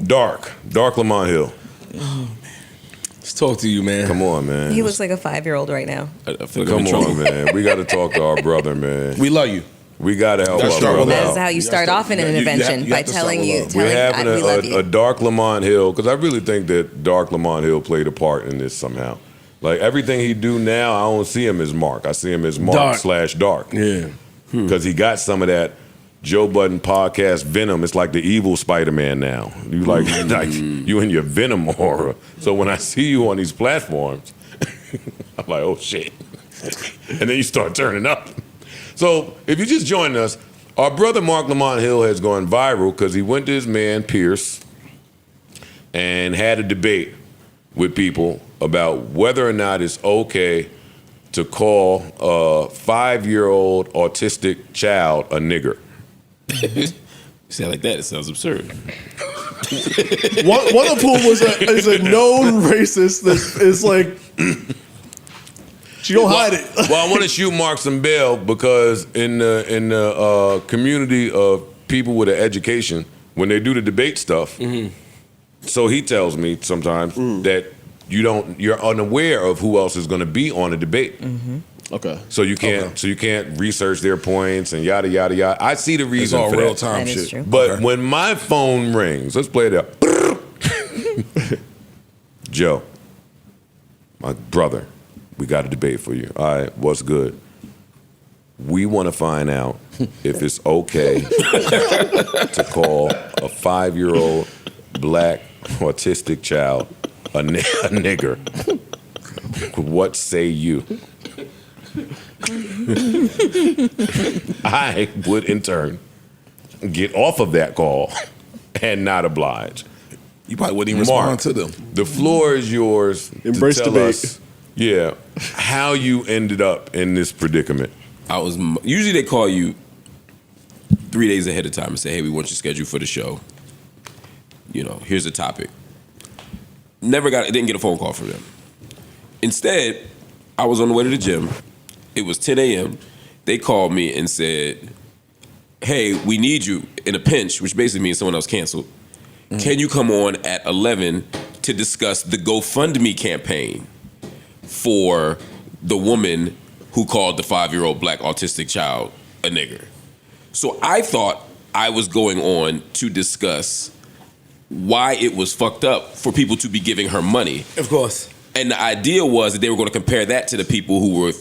Dark Lamont Hill. Let's talk to you, man. Come on, man. He looks like a 5-year-old right now. I feel like Come on, man. We got to talk to our brother, man. We love you. We got to help That's our true. brother That's out. how you start off in an intervention, by telling you, We're having we love you. a Dark Lamont Hill, because I really think that Dark Lamont Hill played a part in this somehow. Like, everything he do now, I don't see him as Mark. I see him as Mark/Dark. Yeah. Because he got some of that Joe Budden podcast Venom. It's like the evil Spider-Man now. You like you in your Venom aura. So when I see you on these platforms, I'm like, oh shit. And then you start turning up. So if you just joined us, our brother Marc Lamont Hill has gone viral because he went to his man Piers and had a debate with people about whether or not it's okay to call a 5-year-old autistic child a nigger. You say it like that, it sounds absurd. One of whom is a known racist that is like, she don't hide it. Well, I want to shoot Mark some bail because in the community of people with an education, when they do the debate stuff, so he tells me sometimes that you're unaware of who else is going to be on a debate. Okay. So you can't research their points and yada yada yada. I see the reason It's all for real that. time That is shit. true. But when my phone rings, let's play it out. Joe, my brother, we got a debate for you. All right, what's good? We want to find out if it's okay to call a 5-year-old black autistic child a nigger. What say you? I would, in turn, get off of that call and not oblige. You probably wouldn't even respond to them. The floor is yours Embrace to tell debate. us, how you ended up in this predicament. Usually they call you 3 days ahead of time and say, hey, we want your schedule for the show. You know, here's the topic. Didn't get a phone call from them. Instead, I was on the way to the gym. It was 10 a.m. They called me and said, hey, we need you in a pinch, which basically means someone else canceled. Can you come on at 11 to discuss the GoFundMe campaign for the woman who called the 5-year-old black autistic child a nigger? So I thought I was going on to discuss why it was fucked up for people to be giving her money. Of course. And the idea was that they were going to compare that to the people who were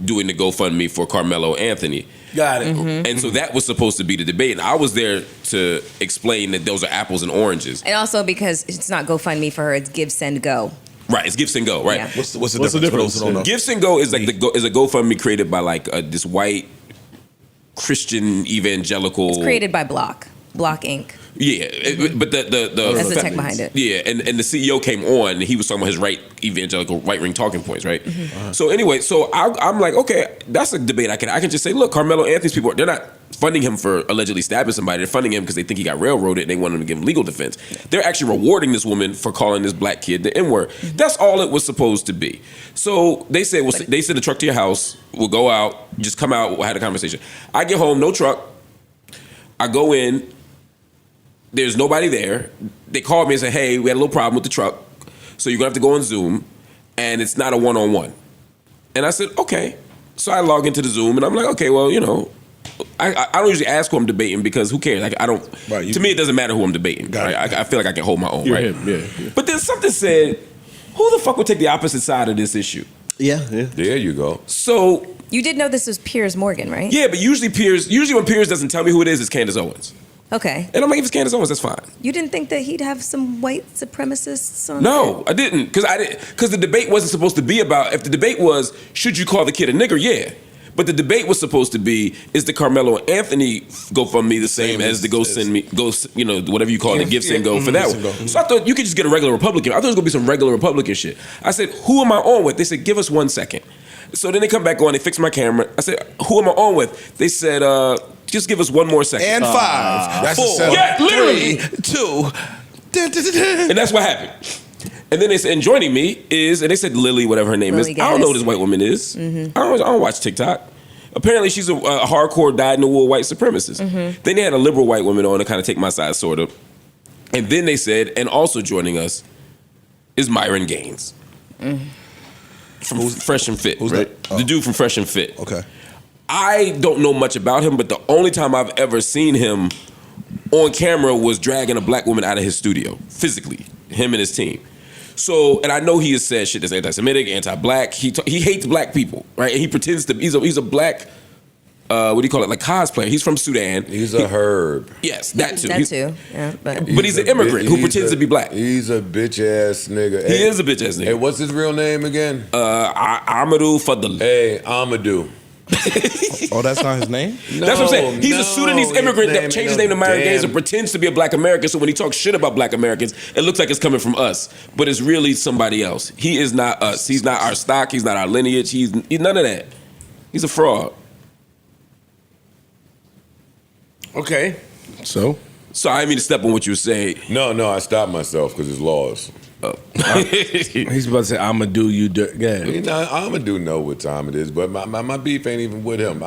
doing the GoFundMe for Carmelo Anthony. Got it. And so that was supposed to be the debate. And I was there to explain that those are apples and oranges. And also because it's not GoFundMe for her, it's Give, Send, Go. Right, it's Give, Send, Go, right? Yeah. What's the What's the difference? For difference? those who don't know? Give, Send, Go is like is a GoFundMe created by like this white Christian evangelical. It's created by Block Inc. Yeah, but the That's the tech behind it. Yeah, and the CEO came on and he was talking about his right evangelical right wing talking points, right? So anyway, I'm like, okay, that's a debate I can just say, look, Carmelo Anthony's people, they're not funding him for allegedly stabbing somebody. They're funding him because they think he got railroaded and they want him to give him legal defense. They're actually rewarding this woman for calling this black kid the N-word. That's all it was supposed to be. So they said, they send a truck to your house. We'll go out, just come out. We'll have a conversation. I get home, no truck. I go in. There's nobody there. They called me and said, hey, we had a little problem with the truck, so you're going to have to go on Zoom, and it's not a one-on-one. And I said, okay. So I log into the Zoom, and I'm like, okay, well, you know, I don't usually ask who I'm debating because who cares? Like, I don't. Right, to me, it doesn't matter who I'm debating. Got Right? I feel like I can hold my own. You're right? him, yeah. But then something said, who the fuck would take the opposite side of this issue? Yeah. There you go. So You did know this was Piers Morgan, right? yeah, but usually when Piers doesn't tell me who it is, it's Candace Owens. Okay. And I'm like, if it's Candace Owens, that's fine. You didn't think that he'd have some white supremacists on No, I didn't, because the debate wasn't supposed to be about. If the debate was, should you call the kid a nigger? Yeah, but the debate was supposed to be, is the Carmelo Anthony GoFundMe the same as the whatever you call it, Give, Send, Go for that one? So I thought you could just get a regular Republican. I thought it was gonna be some regular Republican shit. I said, who am I on with? They said, give us 1 second. So then they come back on, they fix my camera. I said, who am I on with? They said, just give us 1 more second. And 5. That's 4. Yeah, literally. 2. And that's what happened. And then they said, and joining me is, and they said Lily, whatever her name Lily is. I don't know who Gaddis. this white woman is. I don't watch TikTok. Apparently she's a hardcore dyed-in-the-wool white supremacist. Then they had a liberal white woman on to kind of take my side, sort of. And then they said, and also joining us is Myron Gaines. From Fresh and Fit, who's right? that? Oh. The dude from Fresh and Fit. Okay. I don't know much about him, but the only time I've ever seen him on camera was dragging a black woman out of his studio, physically, him and his team. So, and I know he has said shit that's anti-Semitic, anti-black. He hates black people, right? And he pretends to, he's a black, what do you call it, like cosplayer. He's from Sudan. He's a herb. Yes, that too. That too. Yeah, but He's an immigrant who pretends to be black. He's a bitch ass nigga. He is a bitch ass nigga. Hey, what's his real name again? Amadou Fadl. Hey, Amadou. Oh, that's not his name? That's what I'm saying. He's a Sudanese immigrant that changed his name to Myron Gaines and pretends to be a black American. So when he talks shit about black Americans, it looks like it's coming from us, but it's really somebody else. He is not us. He's not our stock. He's not our lineage. He's none of that. He's a fraud. Okay. So I didn't mean to step on what you were saying. No, I stopped myself because it's laws. Oh. He's about to say, "I'ma do you dirt." Yeah. You know, Amadou know what time it is, but my beef ain't even with him.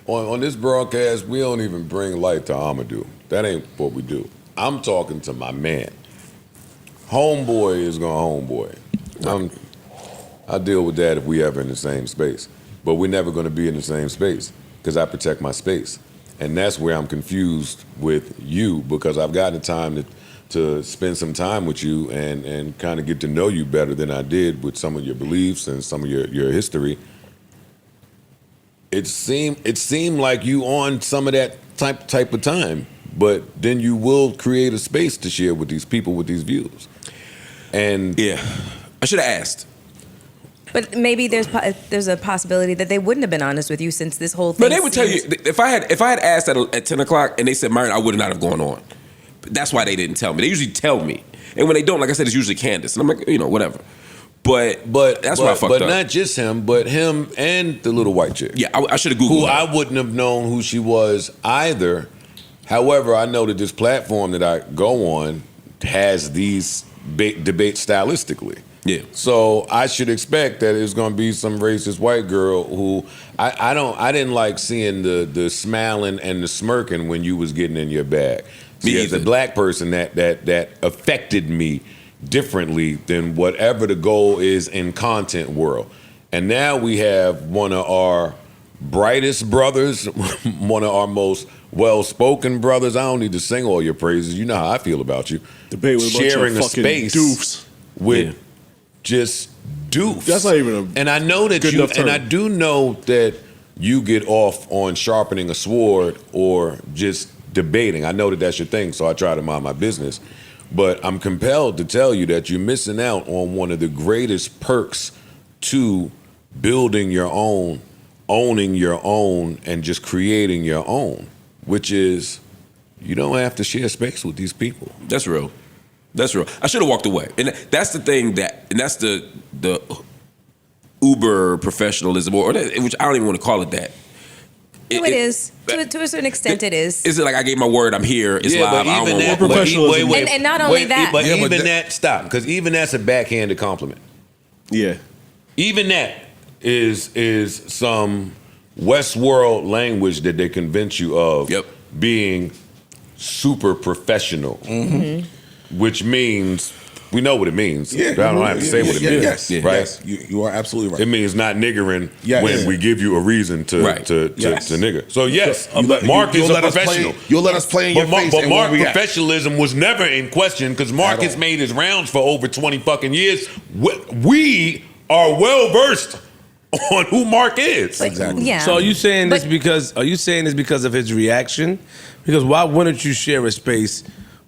On this broadcast, we don't even bring light to Amadou. That ain't what we do. I'm talking to my man. Homeboy is gonna homeboy. I deal with that if we ever in the same space. But we're never gonna be in the same space because I protect my space. And that's where I'm confused with you because I've gotten the time to spend some time with you and kind of get to know you better than I did with some of your beliefs and some of your history. It seemed like you on some of that type of time, but then you will create a space to share with these people with these views. And Yeah, I should have asked. But maybe there's a possibility that they wouldn't have been honest with you since this whole thing. But they would tell you if I had asked at 10 o'clock and they said Myron, I would not have gone on. That's why they didn't tell me. They usually tell me, and when they don't, like I said, it's usually Candace, and I'm like, whatever. But that's why I fucked up. But not just him, but him and the little white chick. Yeah, I should have Googled Who her. I wouldn't have known who she was either. However, I know that this platform that I go on has these debates stylistically. Yeah. So I should expect that it's going to be some racist white girl who I didn't like seeing the smiling and the smirking when you was getting in your bag. See, as a black person, that affected me differently than whatever the goal is in content world. And now we have one of our brightest brothers, one of our most well-spoken brothers. I don't need to sing all your praises. You know how I feel about you. Debate with a bunch sharing of a fucking space doofs. with just doofs. That's not even And I know that good you, enough term. and I do know that you get off on sharpening a sword or just debating. I know that that's your thing, so I try to mind my business. But I'm compelled to tell you that you're missing out on one of the greatest perks to building your own, owning your own, and just creating your own, which is you don't have to share space with these people. That's real. That's real. I should have walked away, and that's the thing and that's the uber professionalism, which I don't even want to call it that. No, it is. To a certain extent, it is. Is it like I gave my word? I'm here. It's live. But I even don't that, want professionalism. And not only that. but Yeah, but even that- that, stop, because even that's a backhanded compliment. Yeah. Even that is some Westworld language that they convince you of being super professional, which means we know what it means. Yeah, I don't have to say what it means. Yes, right? yes. You are absolutely right. It means not niggering Yes. when we give you a reason to Yes. nigger. So yes, You let- Mark you'll is a let us play- professional. You'll let us play in your face. But and we'll Mark's react. professionalism was never in question because Mark At has all. made his rounds for over 20 fucking years. We are well versed on who Mark is. Exactly. Yeah. So are you saying this But- because of his reaction? Because why wouldn't you share a space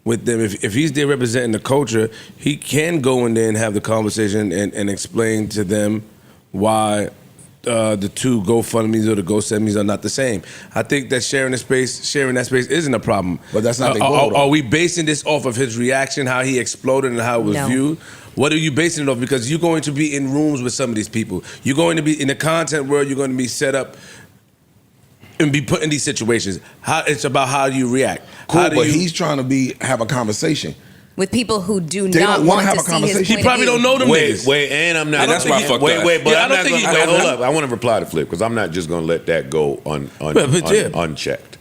with them? If he's there representing the culture, he can go in there and have the conversation and explain to them why the two GoFundMes or the GoSendMes are not the same. I think that sharing that space isn't a problem. But that's not the goal, though. Are we basing this off of his reaction, how he exploded and how it was No. viewed? What are you basing it off? Because you're going to be in rooms with some of these people. You're going to be in the content world. You're going to be set up and be put in these situations. It's about how you react. Cool, How do but you, he's trying to have a conversation. with people who do They not don't wanna want have to a see his conversation. point He probably of view. don't know them Wait, niggas. and I'm not. And that's why I fucked up. Wait, but Yeah, I I'm don't not think gonna. he- Wait, hold up. I want to reply to Flip because I'm not just gonna let that go But yeah. unchecked.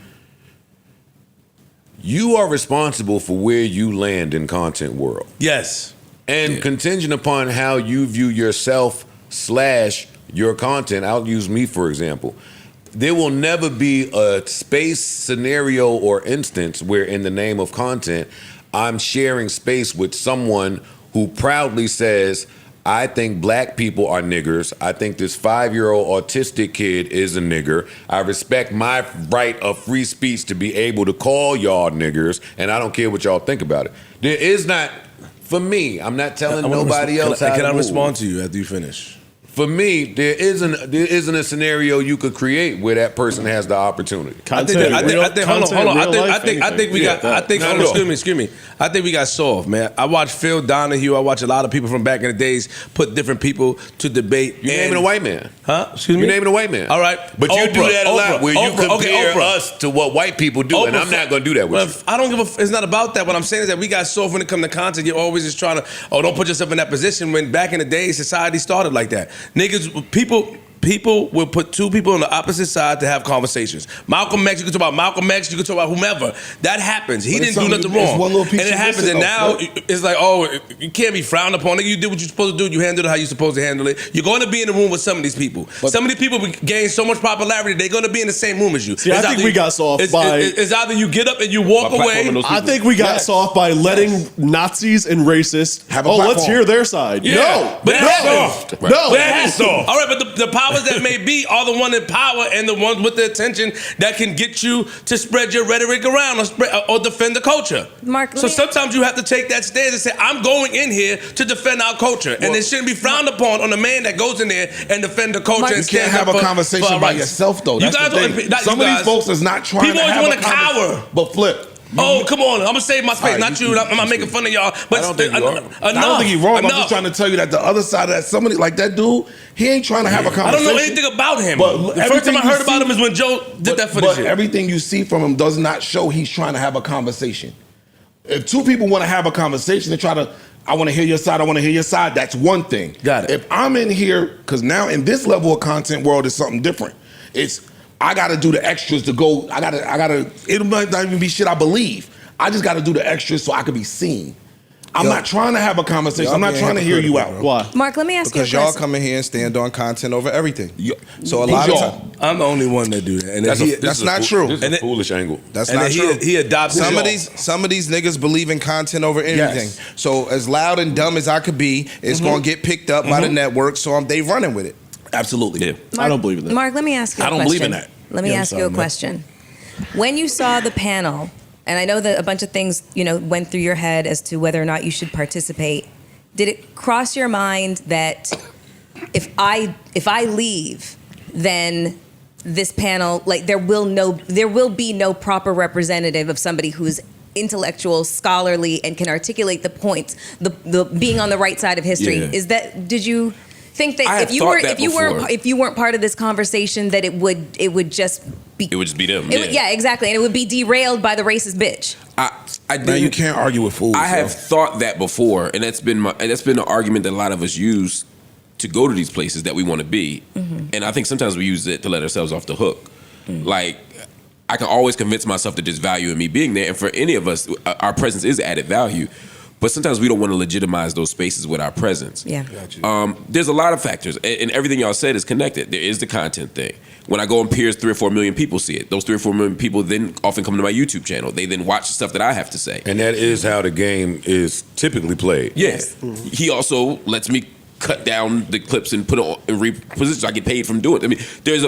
you are responsible for where you land in content world. Yes. And contingent upon how you view yourself / your content, I'll use me for example. There will never be a space, scenario, or instance where in the name of content, I'm sharing space with someone who proudly says, I think black people are niggers. I think this 5-year-old autistic kid is a nigger. I respect my right of free speech to be able to call y'all niggers, and I don't care what y'all think about it. There is not, for me, I'm not telling nobody else how to move. Can I respond to you after you finish? For me, there isn't a scenario you could create where that person has the opportunity. I think we got soft, man. I watch Phil Donahue. I watch a lot of people from back in the days put different people to debate. You're naming a white man. Huh? Excuse me? You're naming a white man. All right. But you do that a lot where you compare us to what white people do, and I'm not going to do that with you. I don't give a it's not about that. What I'm saying is that we got soft when it comes to content. You're always just trying to, don't put yourself in that position when back in the day, society started like that. Niggas, people will put two people on the opposite side to have conversations. Malcolm X, you can talk about Malcolm X, you can talk about whomever. That happens. He didn't do nothing wrong. And it happens, and now it's like, you can't be frowned upon. You did what you're supposed to do. You handled it how you're supposed to handle it. You're going to be in the room with some of these people. Some of these people gain so much popularity, they're going to be in the same room as you. See, I think we got soft by... It's either you get up and you walk away. I think we got soft by letting Nazis and racists have a let's hear their side. Yeah. No. But that's soft. No. That's soft. All right, but the powers that may be are the one in power and the ones with the attention that can get you to spread your rhetoric around or defend the culture. Mark, so sometimes you have to take that stance and say, I'm going in here to defend our culture. And it shouldn't be frowned upon on a man that goes in there and defend the culture. You can't have a conversation by yourself, though. That's the thing. Some of these folks is not trying to have a conversation. People always want to cower. But flip. Oh, come on. I'm going to save my space. Not you. I'm not making fun of y'all. But I don't think you're wrong. I don't think you're wrong. I'm just trying to tell you that the other side of that, somebody like that dude, he ain't trying to have a conversation. I don't know anything about him. But the first time I heard about him is when Joe did that for the shit. But everything you see from him does not show he's trying to have a conversation. If two people want to have a conversation and try to, I want to hear your side, I want to hear your side, that's one thing. Got it. If I'm in here, because now in this level of content world is something different. It's, I got to do the extras to go, I got to, it might not even be shit I believe. I just got to do the extras so I can be seen. I'm not trying to have a conversation. I'm not trying to hear you out. Why? Mark, let me ask you a Because question. y'all come in here and stand on content over everything. So a lot of times, I'm the only one that do that. And that's not true. This is a foolish angle. That's not true. He adopts some of these niggas believe in content over anything. Yes. So as loud and dumb as I could be, it's gonna get picked up by the network. So they running with it. Absolutely. Yeah. Mark, I don't believe in that. Mark, let me ask you a question. I don't believe in that. Let me Yeah, I'm ask you sorry, a man. question. When you saw the panel, and I know that a bunch of things, went through your head as to whether or not you should participate, did it cross your mind that if I leave, then this panel, like there will be no proper representative of somebody who's intellectual, scholarly, and can articulate the points, the being on the right side of history? Yeah. Did you think that I have thought that before. if you weren't part of this conversation, that it would just be them. Yeah, exactly, and it would be derailed by the racist bitch. Now you can't argue with fools. I have thought that before, and that's been the argument that a lot of us use to go to these places that we want to be. Mm-hmm. And I think sometimes we use it to let ourselves off the hook. Mm-hmm. Like, I can always convince myself that there's value in me being there, and for any of us, our presence is added value. But sometimes we don't want to legitimize those spaces with our presence. Yeah. There's a lot of factors, and everything y'all said is connected. There is the content thing. When I go on Piers, 3 or 4 million people see it. Those 3 or 4 million people then often come to my YouTube channel. They then watch the stuff that I have to say. And that is how the game is typically played. Yes. Mm-hmm. He also lets me cut down the clips and put it in reposition so I get paid from doing it. I mean, there is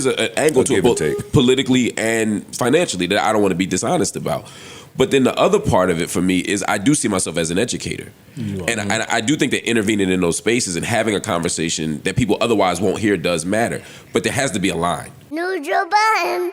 an angle to it, both politically and financially, that I don't want to be dishonest about. But then the other part of it for me is I do see myself as an educator. And I do think that intervening in those spaces and having a conversation that people otherwise won't hear does matter. But there has to be a line. New Joe Budden.